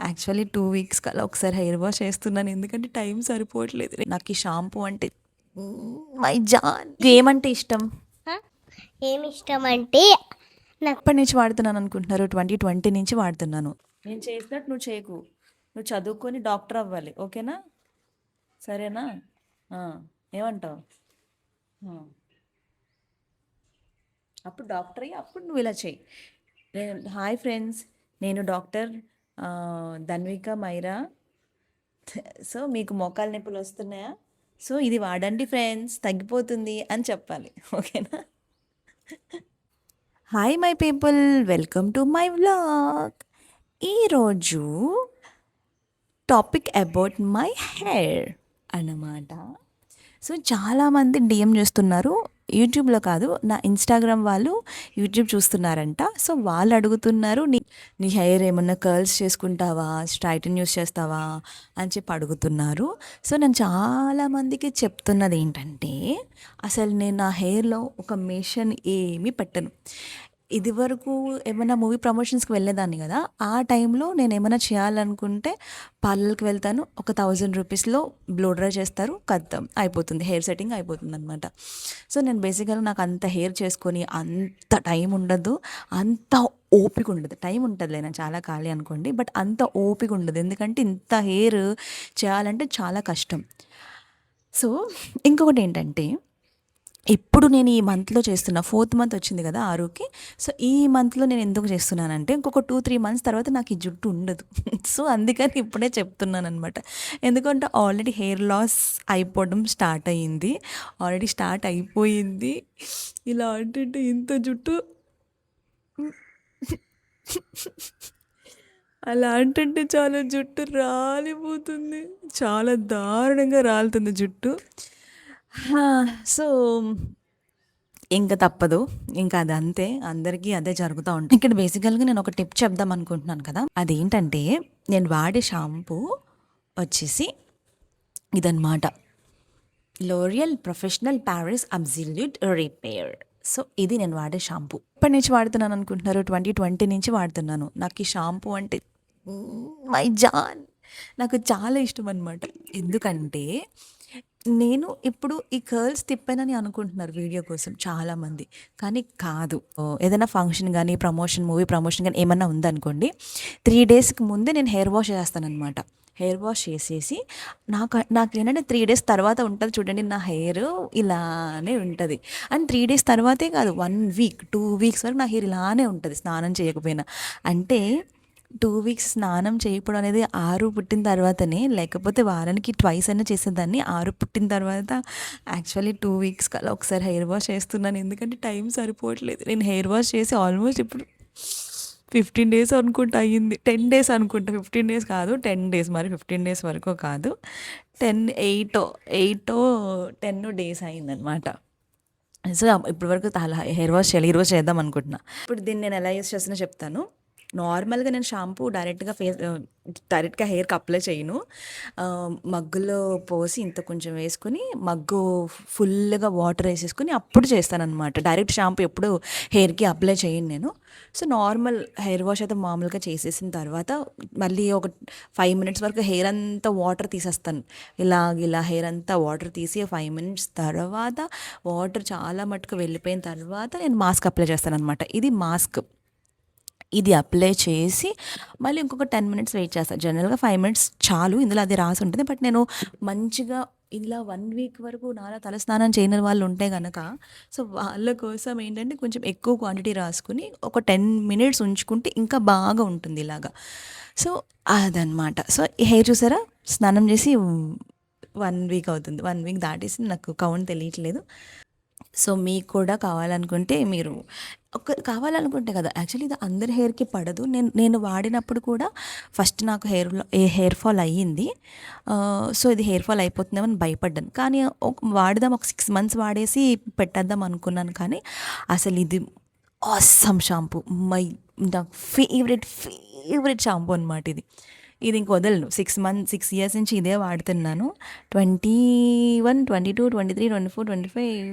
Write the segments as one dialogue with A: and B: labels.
A: Actually 2 weeks కల్లా ఒకసారి hair wash చేస్తున్నాను. ఎందుకంటే టైం సరిపోవట్లేదు. నాకు ఈ షాంపూ అంటే మై జాన్. ఏమంటే ఇష్టం?
B: ఆ? ఏమి ఇష్టం అంటే నాకు
A: ఎప్పటి నుంచి వాడుతున్నాను అనుకుంటున్నారు? 2020 నుంచి వాడుతున్నాను. నేను చేసినట్టు నువ్వు చేయకు. నువ్వు చదువుకొని డాక్టర్ అవ్వాలి, ఓకేనా? సరేనా? ఆ, ఏమంటావు? ఆ, అప్పుడు డాక్టర్ అయ్యి అప్పుడు నువ్వు ఇలా చెయ్యి. హాయ్ ఫ్రెండ్స్, నేను డాక్టర్ ధన్విక మైరా. సో మీకు మోకాలు నొప్పులు వస్తున్నాయా? సో ఇది వాడండి ఫ్రెండ్స్, తగ్గిపోతుంది అని చెప్పాలి, ఓకేనా? Hi my people, welcome to my vlog. ఈరోజు టాపిక్ అబౌట్ మై హెయిర్ అన్నమాట. సో చాలామంది డిఎం చేస్తున్నారు, యూట్యూబ్లో కాదు, నా ఇన్స్టాగ్రామ్ వాళ్ళు యూట్యూబ్ చూస్తున్నారంట. సో వాళ్ళు అడుగుతున్నారు, నీ హెయిర్ ఏమన్నా కర్ల్స్ చేసుకుంటావా, స్ట్రైటన్ యూస్ చేస్తావా అని చెప్పి అడుగుతున్నారు. సో నేను చాలామందికి చెప్తున్నది ఏంటంటే, అసలు నేను నా హెయిర్లో ఒక మిషన్ ఏమీ పెట్టను. ఇది వరకు ఏమైనా మూవీ ప్రమోషన్స్కి వెళ్ళేదాన్ని కదా, ఆ టైంలో నేను ఏమైనా చేయాలనుకుంటే పార్లర్కి వెళ్తాను, ఒక 1000 రూపీస్లో బ్లో డ్రై చేస్తారు, కద్దం అయిపోతుంది, హెయిర్ సెట్టింగ్ అయిపోతుంది అనమాట. సో నేను బేసిక్గా నాకు అంత హెయిర్ చేసుకొని అంత టైం ఉండదు, అంత ఓపిక ఉండదు. టైం ఉంటుందిలే, నేను చాలా ఖాళీ అనుకోండి, బట్ అంత ఓపిక ఉండదు. ఎందుకంటే ఇంత హెయిర్ చేయాలంటే చాలా కష్టం. సో ఇంకొకటి ఏంటంటే, ఇప్పుడు నేను ఈ మంత్లో చేస్తున్నా, 4th మంత్ వచ్చింది కదా ఆరుకి. సో ఈ మంత్లో నేను ఎందుకు చేస్తున్నానంటే, ఇంకొక 2-3 మంత్స్ తర్వాత నాకు ఈ జుట్టు ఉండదు. సో అందుకని ఇప్పుడే చెప్తున్నాను అనమాట. ఎందుకంటే ఆల్రెడీ హెయిర్ లాస్ అయిపోవడం స్టార్ట్ అయ్యింది, ఆల్రెడీ స్టార్ట్ అయిపోయింది. ఇలా అంటే ఇంత జుట్టు, అలా అంటే చాలా జుట్టు రాలిపోతుంది, చాలా దారుణంగా రాలుతుంది జుట్టు. సో ఇంకా తప్పదు, ఇంకా అది అంతే, అందరికీ అదే జరుగుతూ ఉంటుంది. ఇక్కడ బేసికల్గా నేను ఒక టిప్ చెప్దాం అనుకుంటున్నాను కదా. అదేంటంటే, నేను వాడే షాంపూ వచ్చేసి ఇదన్నమాట, L'Oreal professional Paris absolute repair. So ఇది నేను వాడే షాంపూ. ఎప్పటి నుంచి వాడుతున్నాను అనుకుంటున్నారు? 2020 నుంచి వాడుతున్నాను. నాకు ఈ షాంపూ అంటే మై జాన్, నాకు చాలా ఇష్టం అనమాట. ఎందుకంటే నేను ఇప్పుడు ఈ కర్ల్స్ తిప్పానని అనుకుంటున్నారు వీడియో కోసం చాలామంది, కానీ కాదు. ఏదైనా ఫంక్షన్ కానీ, ప్రమోషన్, మూవీ ప్రమోషన్ కానీ ఏమన్నా ఉందనుకోండి, 3 డేస్కి ముందే నేను హెయిర్ వాష్ చేస్తానన్నమాట. హెయిర్ వాష్ చేసేసి నాకు ఏంటంటే 3 డేస్ తర్వాత ఉంటుంది చూడండి, నా హెయిర్ ఇలానే ఉంటుంది. అండ్ 3 డేస్ తర్వాతే కాదు, 1 వీక్ 2 వీక్స్ వరకు నా హెయిర్ ఇలానే ఉంటుంది స్నానం చేయకపోయినా. అంటే 2 వీక్స్ స్నానం చేయకపోవడం అనేది 6 పుట్టిన తర్వాతనే, లేకపోతే వారానికి ట్వైస్ అయినా చేసేదాన్ని. 6 పుట్టిన తర్వాత యాక్చువల్లీ 2 వీక్స్ కల్లా ఒకసారి హెయిర్ వాష్ చేస్తున్నాను. ఎందుకంటే టైం సరిపోవట్లేదు. నేను హెయిర్ వాష్ చేసి ఆల్మోస్ట్ ఇప్పుడు 15 డేస్ అనుకుంటా అయ్యింది, 10 డేస్ అనుకుంటా, 15 డేస్ కాదు 10 డేస్, మరి 15 డేస్ వరకు కాదు, 8 డేస్ అయిందనమాట. సో ఇప్పటి వరకు హెయిర్ వాష్ చేయాలి, ఈరోజు చేద్దాం అనుకుంటున్నా. ఇప్పుడు దీన్ని నేను ఎలా యూస్ చేస్తున్నా చెప్తాను. నార్మల్గా నేను షాంపూ డైరెక్ట్గా హెయిర్కి అప్లై చేయను. మగ్గులో పోసి ఇంత కొంచెం వేసుకొని, మగ్గు ఫుల్గా వాటర్ వేసేసుకొని అప్పుడు చేస్తానన్నమాట. డైరెక్ట్ షాంపూ ఎప్పుడు హెయిర్కి అప్లై చేయను నేను. సో నార్మల్ హెయిర్ వాష్ అయితే మామూలుగా చేసేసిన తర్వాత మళ్ళీ ఒక 5 మినిట్స్ వరకు హెయిర్ అంతా వాటర్ తీసేస్తాను. ఇలా హెయిర్ అంతా వాటర్ తీసి 5 మినిట్స్ తర్వాత, వాటర్ చాలా మటుకు వెళ్ళిపోయిన తర్వాత నేను మాస్క్ అప్లై చేస్తాను అనమాట. ఇది మాస్క్. ఇది అప్లై చేసి మళ్ళీ ఇంకొక 10 మినిట్స్ వెయిట్ చేస్తాను. జనరల్గా 5 మినిట్స్ చాలు, ఇందులో అది రాసి ఉంటుంది. బట్ నేను మంచిగా ఇలా 1 వీక్ వరకు నాలా తలస్నానం చేయని వాళ్ళు ఉంటే కనుక, సో వాళ్ళ కోసం ఏంటంటే కొంచెం ఎక్కువ క్వాంటిటీ రాసుకుని ఒక 10 మినిట్స్ ఉంచుకుంటే ఇంకా బాగా ఉంటుంది ఇలాగా. సో అదనమాట. సో ఈ హెయిర్ చూసారా, స్నానం చేసి 1 వీక్ అవుతుంది, 1 వీక్ దాటేసి, నాకు కౌంట్ తెలియట్లేదు. సో మీకు కూడా కావాలనుకుంటే మీరు కావాలనుకుంటే కదా, యాక్చువల్లీ ఇది అందరి హెయిర్కి పడదు. నేను వాడినప్పుడు కూడా ఫస్ట్ నాకు హెయిర్ ఫాల్ అయ్యింది. సో ఇది హెయిర్ ఫాల్ అయిపోతుందేమో అని భయపడ్డాను, కానీ వాడదాం, ఒక 6 మంత్స్ వాడేసి పెట్టేద్దాం అనుకున్నాను. కానీ అసలు ఇది ఆసమ్ షాంపూ, నాకు ఫేవరెట్ షాంపూ అనమాట ఇది. ఇంక వదలను. 6 ఇయర్స్ నుంచి ఇదే వాడుతున్నాను. 21, 22, 23, 24, 25,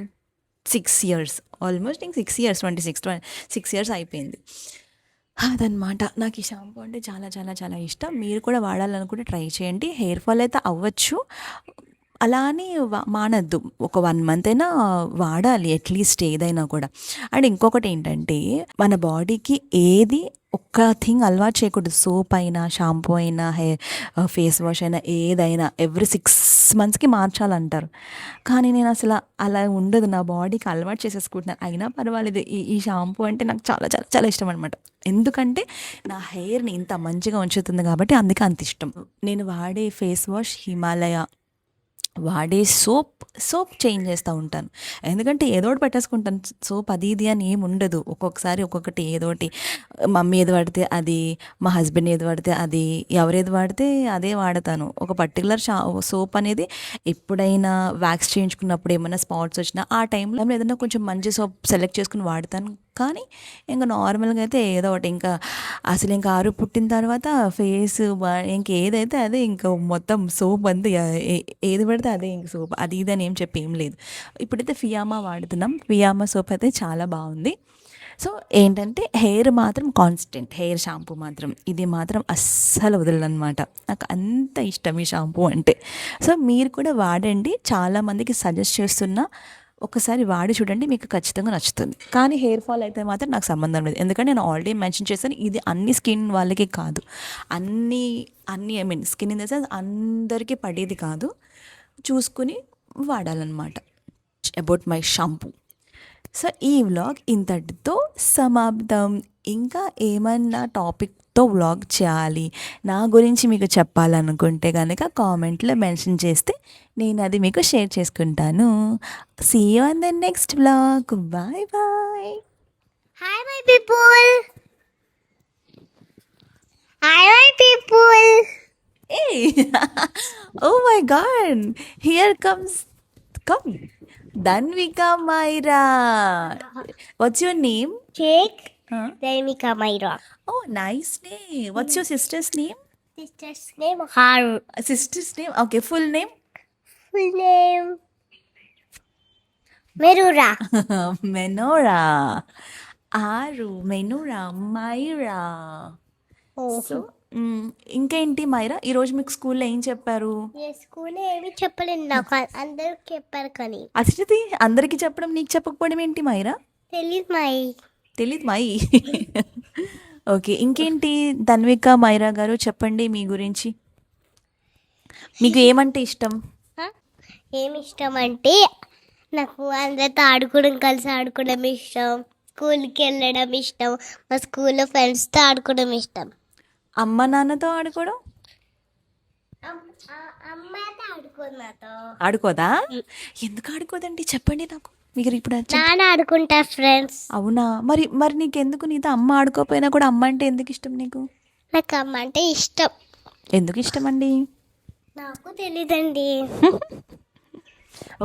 A: 6 ఇయర్స్, ఆల్మోస్ట్ ఇంక 6 ఇయర్స్, 26 ఇయర్స్ అయిపోయింది. అదనమాట. నాకు ఈ షాంపూ అంటే చాలా చాలా చాలా ఇష్టం. మీరు కూడా వాడాలనుకుంటే ట్రై చేయండి. హెయిర్ ఫాల్ అయితే అవ్వచ్చు. అలా అని మానొద్దు. ఒక 1 మంత్ అయినా వాడాలి అట్‌లీస్ట్ ఏదైనా కూడా. అండ్ ఇంకొకటి ఏంటంటే మన బాడీకి ఏది ఒక్క థింగ్ అలవాటు చేయకూడదు. సోప్ అయినా, షాంపూ అయినా, ఫేస్ వాష్ అయినా ఏదైనా ఎవ్రీ 6 మంత్స్‌కి మార్చాలంటారు. కానీ నేను అసల అలా ఉండదు. నా బాడీకి అలవాటు చేసేసుకుంటున్నాను. అయినా పర్వాలేదు. ఈ షాంపూ అంటే నాకు చాలా చాలా చాలా ఇష్టం అనమాట. ఎందుకంటే నా హెయిర్‌ని ఇంత మంచిగా ఉంచుతుంది కాబట్టి అందుకే అంత ఇష్టం. నేను వాడే ఫేస్ వాష్ హిమాలయ. వాడే సోప్ చేంజ్ చేస్తూ ఉంటాను. ఎందుకంటే ఏదో ఒకటి పెట్టేసుకుంటాను. సోప్ అది ఇది అని ఏమి ఉండదు. ఒక్కొక్కసారి ఒక్కొక్కటి ఏదోటి మమ్మీ ఏది వాడితే అది, మా హస్బెండ్ ఏది వాడితే అది, ఎవరేది వాడితే అదే వాడతాను. ఒక పర్టికులర్ సోప్ అనేది ఎప్పుడైనా వ్యాక్స్ చేయించుకున్నప్పుడు ఏమైనా స్పాట్స్ వచ్చినా ఆ టైంలో ఏదైనా కొంచెం మంచి సోప్ సెలెక్ట్ చేసుకుని వాడతాను. కానీ ఇంకా నార్మల్గా అయితే ఏదో ఒకటి ఇంకా అసలు ఇంకా ఆరు పుట్టిన తర్వాత ఫేస్ ఇంకేదైతే అదే ఇంకా మొత్తం సోప్ అంతా ఏది పడితే అదే ఇంక సోప్ అది ఇది అని ఏం చెప్పి ఏం లేదు. ఇప్పుడైతే ఫియామా వాడుతున్నాం. ఫియామా సోప్ అయితే చాలా బాగుంది. సో ఏంటంటే హెయిర్ మాత్రం కాన్స్టెంట్, హెయిర్ షాంపూ మాత్రం ఇది మాత్రం అస్సలు వదలనమాట. నాకు అంత ఇష్టం ఈ షాంపూ అంటే. సో మీరు కూడా వాడండి. చాలామందికి సజెస్ట్ చేస్తున్నా, ఒకసారి వాడి చూడండి, మీకు ఖచ్చితంగా నచ్చుతుంది. కానీ హెయిర్ ఫాల్ అయితే మాత్రం నాకు సంబంధం లేదు. ఎందుకంటే నేను ఆల్రెడీ మెన్షన్ చేశాను, ఇది అన్ని స్కిన్ వాళ్ళకి కాదు. అన్ని I mean skin in the sense అందరికీ పడేది కాదు. చూసుకుని వాడాలన్నమాట. About my shampoo. సో ఈ వ్లాగ్ ఇంతటితో సమాప్తం. ఇంకా ఏమన్నా టాపిక్తో వ్లాగ్ చేయాలి, నా గురించి మీకు చెప్పాలనుకుంటే కనుక కామెంట్లో మెన్షన్ చేస్తే నేను అది మీకు షేర్ చేసుకుంటాను. See you on the next vlog. Bye bye.
B: Hi my people. Hi my people.
A: Hey! Oh my God! Here comes. Come. Dhanvika Myra. What's your name?
B: Jake.
A: Huh?
B: Dhanvika Myra.
A: Oh, nice name. What's your sister's name?
B: Sister's name Haru.
A: Sister's name? Okay, full name?
B: Full name Merura.
A: Menora. Aru, Menora, Myra.
B: Oh.
A: So ఇంకేంటి మైరా, ఈరోజు మీకు స్కూల్లో ఏం చెప్పారు?
B: School ఏమి చెప్పలేదు నాకు, అందరూ చెప్పారు కానీ.
A: అసలు అందరికీ చెప్పడం నీకు చెప్పకపోవడం ఏంటి మైరా?
B: తెలీదు మై.
A: ఓకే, ఇంకేంటి ధన్విక మైరా గారు చెప్పండి మీ గురించి. మీకు ఏమంటే ఇష్టం?
B: ఏమి ఇష్టం అంటే నాకు అందరితో కలిసి ఆడుకోవడం ఇష్టం. స్కూల్కి వెళ్ళడం ఇష్టం. మా స్కూల్లో ఫ్రెండ్స్తో ఆడుకోవడం ఇష్టం.
A: అమ్మ నాన్నతో ఆడుకోవడం?
B: అమ్మాయితో ఆడుకోదు, నాతో
A: ఆడుకోదా? ఎందుకు ఆడుకోదండి చెప్పండి నాకు. మీరు ఇప్పుడు
B: నాన్న ఆడుకుంటా ఫ్రెండ్స్.
A: అవునా? మరి మరి నీకెందుకు, నీతో అమ్మ ఆడుకోపోయినా కూడా అమ్మ అంటే ఎందుకు ఇష్టం నీకు?
B: నాకు అమ్మ అంటే ఇష్టం.
A: ఎందుకు ఇష్టం అండి?
B: నాకు తెలీదండి.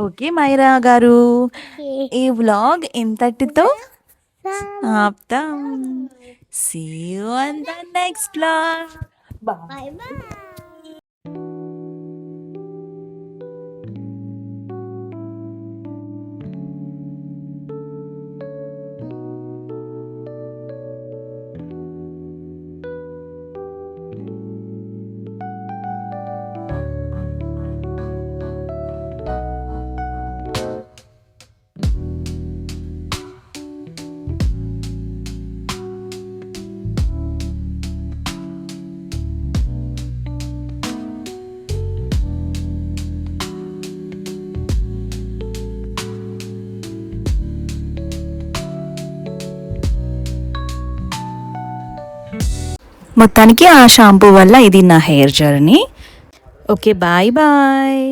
A: ఓకే మైరా గారు, ఈ వ్లాగ్ ఇంతటితో సమాప్తం. See you on the next vlog. Bye.
B: Bye bye.
A: మొత్తానికి ఆ షాంపూ వల్ల ఇది నా hair journey. Okay bye bye.